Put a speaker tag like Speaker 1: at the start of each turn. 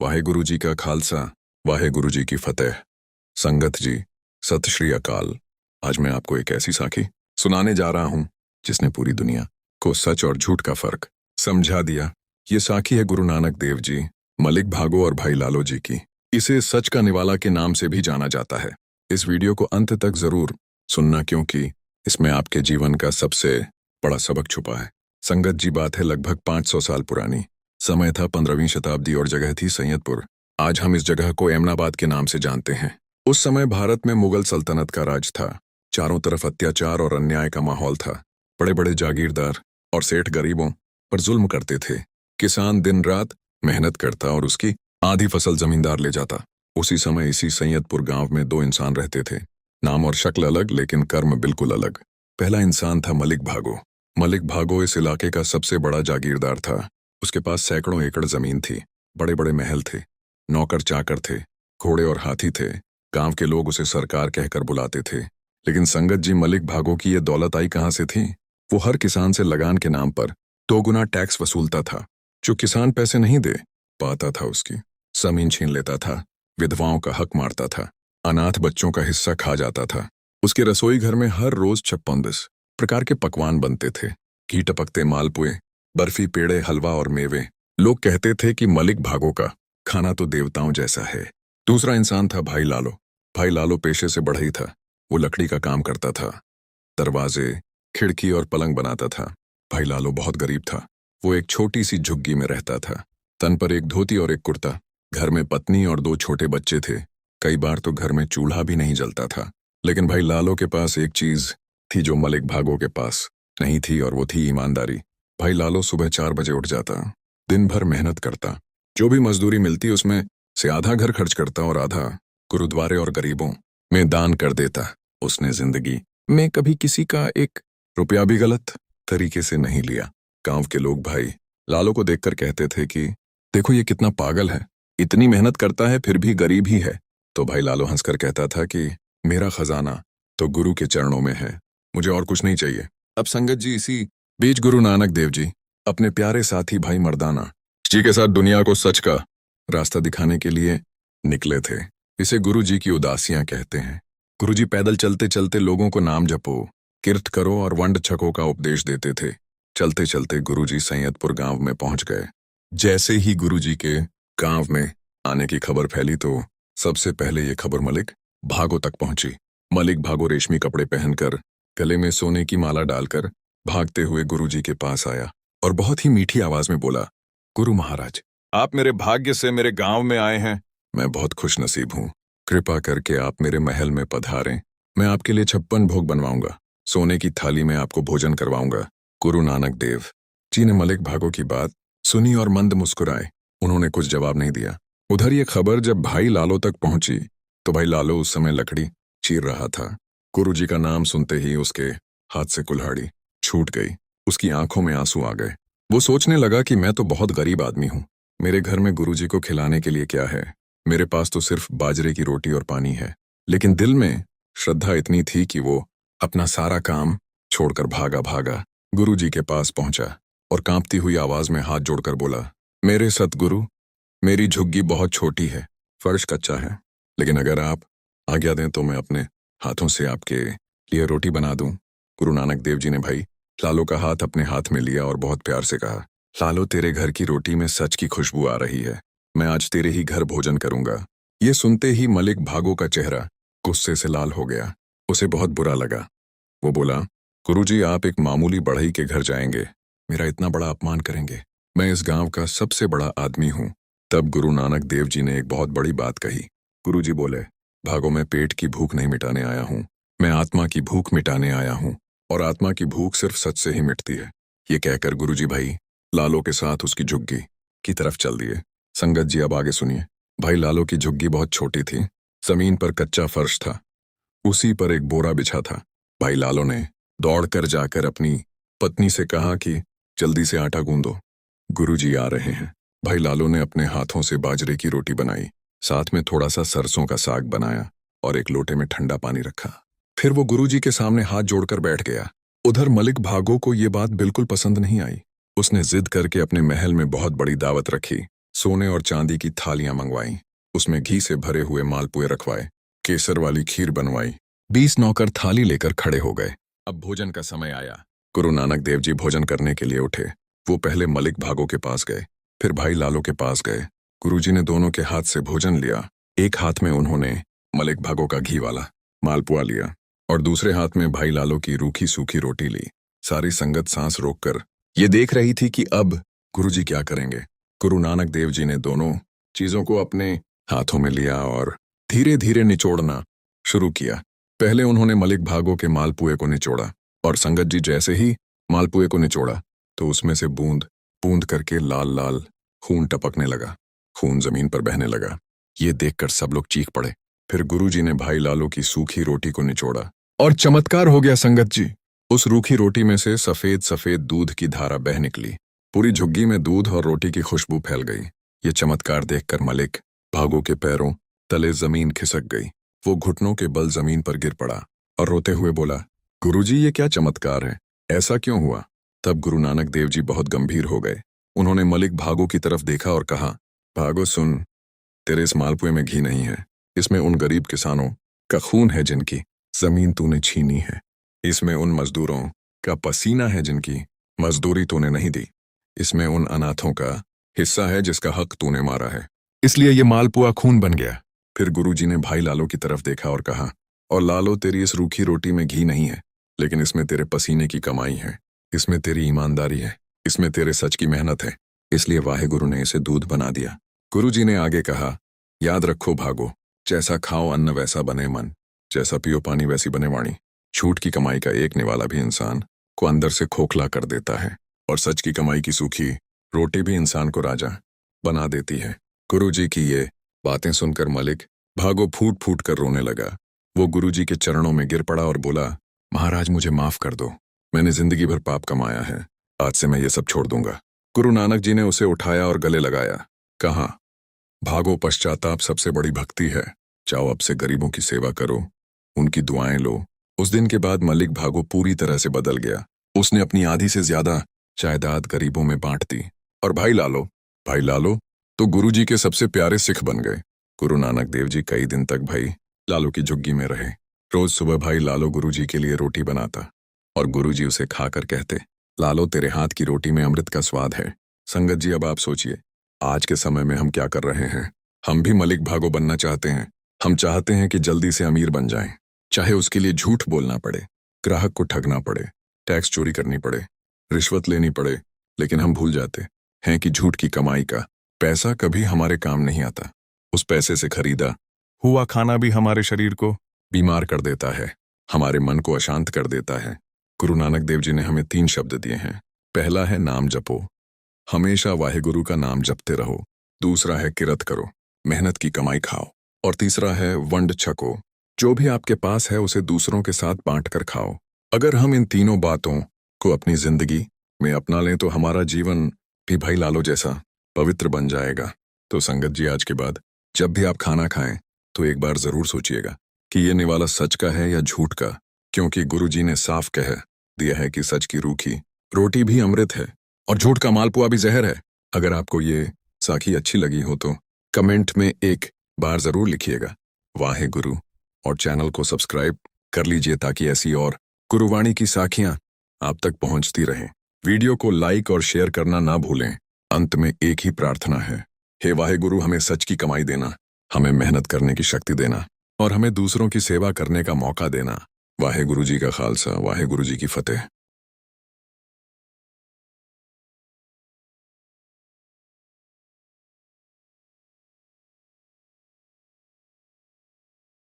Speaker 1: वाहेगुरु जी का खालसा, वाहेगुरु जी की फतेह। संगत जी, सत श्री अकाल। आज मैं आपको एक ऐसी साखी सुनाने जा रहा हूं जिसने पूरी दुनिया को सच और झूठ का फर्क समझा दिया। ये साखी है गुरु नानक देव जी, मलिक भागो और भाई लालो जी की। इसे सच का निवाला के नाम से भी जाना जाता है। इस वीडियो को अंत तक जरूर सुनना क्योंकि इसमें आपके जीवन का सबसे बड़ा सबक छुपा है। संगत जी, बात है लगभग 500 साल पुरानी। समय था 15वीं शताब्दी और जगह थी सैयदपुर। आज हम इस जगह को एमनाबाद के नाम से जानते हैं। उस समय भारत में मुगल सल्तनत का राज था। चारों तरफ अत्याचार और अन्याय का माहौल था। बड़े बड़े जागीरदार और सेठ गरीबों पर जुल्म करते थे। किसान दिन रात मेहनत करता और उसकी आधी फसल जमींदार ले जाता। उसी समय इसी सैयदपुर गांव में दो इंसान रहते थे। नाम और शक्ल अलग लेकिन कर्म बिल्कुल अलग। पहला इंसान था मलिक भागो। मलिक भागो इस इलाके का सबसे बड़ा जागीरदार था। उसके पास सैकड़ों एकड़ जमीन थी, बड़े बड़े महल थे, नौकर चाकर थे, घोड़े और हाथी थे। गांव के लोग उसे सरकार कहकर बुलाते थे। लेकिन संगत जी, मलिक भागो की ये दौलत आई कहां से थी? वो हर किसान से लगान के नाम पर 2 गुना टैक्स वसूलता था। जो किसान पैसे नहीं दे पाता था उसकी जमीन छीन लेता था, विधवाओं का हक मारता था, अनाथ बच्चों का हिस्सा खा जाता था। उसके रसोई घर में हर रोज 56 प्रकार के पकवान बनते थे। घी टपकते मालपुए, बर्फी, पेड़े, हलवा और मेवे। लोग कहते थे कि मलिक भागो का खाना तो देवताओं जैसा है। दूसरा इंसान था भाई लालो। भाई लालो पेशे से बढ़ई था। वो लकड़ी का काम करता था, दरवाजे, खिड़की और पलंग बनाता था। भाई लालो बहुत गरीब था। वो एक छोटी सी झुग्गी में रहता था। तन पर एक धोती और एक कुर्ता। घर में पत्नी और 2 छोटे बच्चे थे। कई बार तो घर में चूल्हा भी नहीं जलता था। लेकिन भाई लालो के पास एक चीज थी जो मलिक भागो के पास नहीं थी, और वो थी ईमानदारी। भाई लालो सुबह 4 बजे उठ जाता, दिन भर मेहनत करता। जो भी मजदूरी मिलती उसमें से आधा घर खर्च करता और आधा गुरुद्वारे और गरीबों में दान कर देता। उसने जिंदगी में कभी किसी का 1 रुपया भी गलत तरीके से नहीं लिया। गांव के लोग भाई लालो को देखकर कहते थे कि देखो ये कितना पागल है, इतनी मेहनत करता है फिर भी गरीब ही है। तो भाई लालो हंसकर कहता था कि मेरा खजाना तो गुरु के चरणों में है, मुझे और कुछ नहीं चाहिए। अब संगत जी, इसी बीच गुरु नानक देव जी अपने प्यारे साथी भाई मर्दाना जी के साथ दुनिया को सच का रास्ता दिखाने के लिए निकले थे। इसे गुरु जी की उदासियां कहते हैं। गुरु जी पैदल चलते चलते लोगों को नाम जपो, किर्त करो और वंड छको का उपदेश देते थे। चलते चलते गुरु जी सैयदपुर गांव में पहुंच गए। जैसे ही गुरु जी के गांव में आने की खबर फैली तो सबसे पहले ये खबर मलिक भागो तक पहुंची। मलिक भागो रेशमी कपड़े पहनकर, गले में सोने की माला डालकर भागते हुए गुरुजी के पास आया और बहुत ही मीठी आवाज में बोला, गुरु महाराज, आप मेरे भाग्य से मेरे गांव में आए हैं। मैं बहुत खुश नसीब हूँ। कृपा करके आप मेरे महल में पधारें। मैं आपके लिए 56 भोग बनवाऊंगा। सोने की थाली में आपको भोजन करवाऊंगा। गुरु नानक देव जी ने मलिक भागो की बात सुनी और मंद मुस्कुराए। उन्होंने कुछ जवाब नहीं दिया। उधर ये खबर जब भाई लालो तक पहुंची तो भाई लालो उस समय लकड़ी चीर रहा था। गुरुजी का नाम सुनते ही उसके हाथ से कुल्हाड़ी छूट गई। उसकी आंखों में आंसू आ गए। वो सोचने लगा कि मैं तो बहुत गरीब आदमी हूं। मेरे घर में गुरुजी को खिलाने के लिए क्या है? मेरे पास तो सिर्फ बाजरे की रोटी और पानी है। लेकिन दिल में श्रद्धा इतनी थी कि वो अपना सारा काम छोड़कर भागा भागा गुरुजी के पास पहुंचा और कांपती हुई आवाज में हाथ जोड़कर बोला, मेरे सतगुरु, मेरी झुग्गी बहुत छोटी है, फर्श कच्चा है, लेकिन अगर आप आज्ञा दें तो मैं अपने हाथों से आपके लिए रोटी बना दूं। गुरु नानक देव जी ने भाई लालो का हाथ अपने हाथ में लिया और बहुत प्यार से कहा, लालो, तेरे घर की रोटी में सच की खुशबू आ रही है। मैं आज तेरे ही घर भोजन करूंगा। ये सुनते ही मलिक भागो का चेहरा गुस्से से लाल हो गया। उसे बहुत बुरा लगा। वो बोला, गुरुजी, आप एक मामूली बढ़ई के घर जाएंगे, मेरा इतना बड़ा अपमान करेंगे? मैं इस गांव का सबसे बड़ा आदमी हूं। तब गुरु नानक देव जी ने एक बहुत बड़ी बात कही। गुरुजी बोले, भागो, मैं पेट की भूख नहीं मिटाने आया हूं, मैं आत्मा की भूख मिटाने आया हूं, और आत्मा की भूख सिर्फ सच से ही मिटती है। ये कहकर गुरुजी भाई लालो के साथ उसकी झुग्गी की तरफ चल दिए। संगत जी, अब आगे सुनिए। भाई लालो की झुग्गी बहुत छोटी थी। जमीन पर कच्चा फर्श था, उसी पर एक बोरा बिछा था। भाई लालो ने दौड़कर जाकर अपनी पत्नी से कहा कि जल्दी से आटा गूंदो, गुरुजी आ रहे हैं। भाई लालो ने अपने हाथों से बाजरे की रोटी बनाई, साथ में थोड़ा सा सरसों का साग बनाया और एक लोटे में ठंडा पानी रखा। फिर वो गुरुजी के सामने हाथ जोड़कर बैठ गया। उधर मलिक भागो को ये बात बिल्कुल पसंद नहीं आई। उसने जिद करके अपने महल में बहुत बड़ी दावत रखी सोने और चांदी की थालियां मंगवाई, उसमें घी से भरे हुए मालपुए रखवाए, केसर वाली खीर बनवाई। 20 नौकर थाली लेकर खड़े हो गए। अब भोजन का समय आया। गुरु नानक देव जी भोजन करने के लिए उठे। वो पहले मलिक भागो के पास गए, फिर भाई लालो के पास गए। गुरुजी ने दोनों के हाथ से भोजन लिया। एक हाथ में उन्होंने मलिक भागो का घी वाला मालपुआ लिया और दूसरे हाथ में भाई लालो की रूखी सूखी रोटी ली। सारी संगत सांस रोककर ये देख रही थी कि अब गुरुजी क्या करेंगे। गुरु नानक देव जी ने दोनों चीजों को अपने हाथों में लिया और धीरे धीरे निचोड़ना शुरू किया। पहले उन्होंने मलिक भागो के मालपुए को निचोड़ा और संगत जी जैसे ही मालपुए को निचोड़ा तो उसमें से बूंद बूंद करके लाल लाल खून टपकने लगा। खून जमीन पर बहने लगा। ये देखकर सब लोग चीख पड़े। फिर गुरुजी ने भाई लालो की सूखी रोटी को निचोड़ा और चमत्कार हो गया संगत जी। उस रूखी रोटी में से सफेद सफेद दूध की धारा बह निकली। पूरी झुग्गी में दूध और रोटी की खुशबू फैल गई। ये चमत्कार देखकर मलिक भागो के पैरों तले जमीन खिसक गई। वो घुटनों के बल जमीन पर गिर पड़ा और रोते हुए बोला, गुरुजी ये क्या चमत्कार है, ऐसा क्यों हुआ? तब गुरु नानक देव जी बहुत गंभीर हो गए। उन्होंने मलिक भागो की तरफ देखा और कहा, भागो सुन, तेरे इस मालपुए में घी नहीं है। इसमें उन गरीब किसानों का खून है जिनकी जमीन तूने छीनी है। इसमें उन मजदूरों का पसीना है जिनकी मजदूरी तूने नहीं दी। इसमें उन अनाथों का हिस्सा है जिसका हक तूने मारा है। इसलिए ये मालपुआ खून बन गया। फिर गुरुजी ने भाई लालो की तरफ देखा और कहा, और लालो तेरी इस रूखी रोटी में घी नहीं है, लेकिन इसमें तेरे पसीने की कमाई है। इसमें तेरी ईमानदारी है। इसमें तेरे सच की मेहनत है। इसलिए वाहेगुरु ने इसे दूध बना दिया। गुरुजी ने आगे कहा, याद रखो भागो, जैसा खाओ अन्न वैसा बने मन, जैसा पियो पानी वैसी बने वाणी। झूठ की कमाई का एक निवाला भी इंसान को अंदर से खोखला कर देता है और सच की कमाई की सूखी रोटी भी इंसान को राजा बना देती है। गुरुजी की ये बातें सुनकर मलिक भागो फूट फूट कर रोने लगा। वो गुरुजी के चरणों में गिर पड़ा और बोला, महाराज मुझे माफ कर दो, मैंने जिंदगी भर पाप कमाया है, आज से मैं ये सब छोड़ दूंगा। गुरु नानक जी ने उसे उठाया और गले लगाया। कहा, भागो पश्चाताप सबसे बड़ी भक्ति है। जाओ अब से गरीबों की सेवा करो, उनकी दुआएं लो। उस दिन के बाद मलिक भागो पूरी तरह से बदल गया। उसने अपनी आधी से ज्यादा जायदाद गरीबों में बांट दी। और भाई लालो तो गुरुजी के सबसे प्यारे सिख बन गए। गुरु नानक देव जी कई दिन तक भाई लालो की झुग्गी में रहे। रोज सुबह भाई लालो गुरुजी के लिए रोटी बनाता और गुरुजी उसे खाकर कहते, लालो तेरे हाथ की रोटी में अमृत का स्वाद है। संगत जी अब आप सोचिए, आज के समय में हम क्या कर रहे हैं। हम भी मलिक भागो बनना चाहते हैं। हम चाहते हैं कि जल्दी से अमीर बन जाएं, चाहे उसके लिए झूठ बोलना पड़े, ग्राहक को ठगना पड़े, टैक्स चोरी करनी पड़े, रिश्वत लेनी पड़े, लेकिन हम भूल जाते हैं कि झूठ की कमाई का पैसा कभी हमारे काम नहीं आता। उस पैसे से खरीदा हुआ खाना भी हमारे शरीर को बीमार कर देता है, हमारे मन को अशांत कर देता है। गुरु नानक देव जी ने हमें 3 शब्द दिए हैं। पहला है नाम जपो, हमेशा वाहेगुरु का नाम जपते रहो। दूसरा है किरत करो, मेहनत की कमाई खाओ। और तीसरा है वंड छको, जो भी आपके पास है उसे दूसरों के साथ बांट कर खाओ। अगर हम इन तीनों बातों को अपनी जिंदगी में अपना लें तो हमारा जीवन भी भाई लालो जैसा पवित्र बन जाएगा। तो संगत जी आज के बाद जब भी आप खाना खाएं तो एक बार जरूर सोचिएगा कि ये निवाला सच का है या झूठ का, क्योंकि गुरुजी ने साफ कह दिया है कि सच की रूखी रोटी भी अमृत है और झूठ का मालपुआ भी जहर है। अगर आपको ये साखी अच्छी लगी हो तो कमेंट में एक बार जरूर लिखिएगा वाहे गुरु, और चैनल को सब्सक्राइब कर लीजिए ताकि ऐसी और गुरुवाणी की साखियां आप तक पहुंचती रहें। वीडियो को लाइक और शेयर करना ना भूलें। अंत में एक ही प्रार्थना है, हे वाहे गुरु हमें सच की कमाई देना, हमें मेहनत करने की शक्ति देना और हमें दूसरों की सेवा करने का मौका देना। वाहे गुरु जी का खालसा, वाहे गुरु जी की फतेह।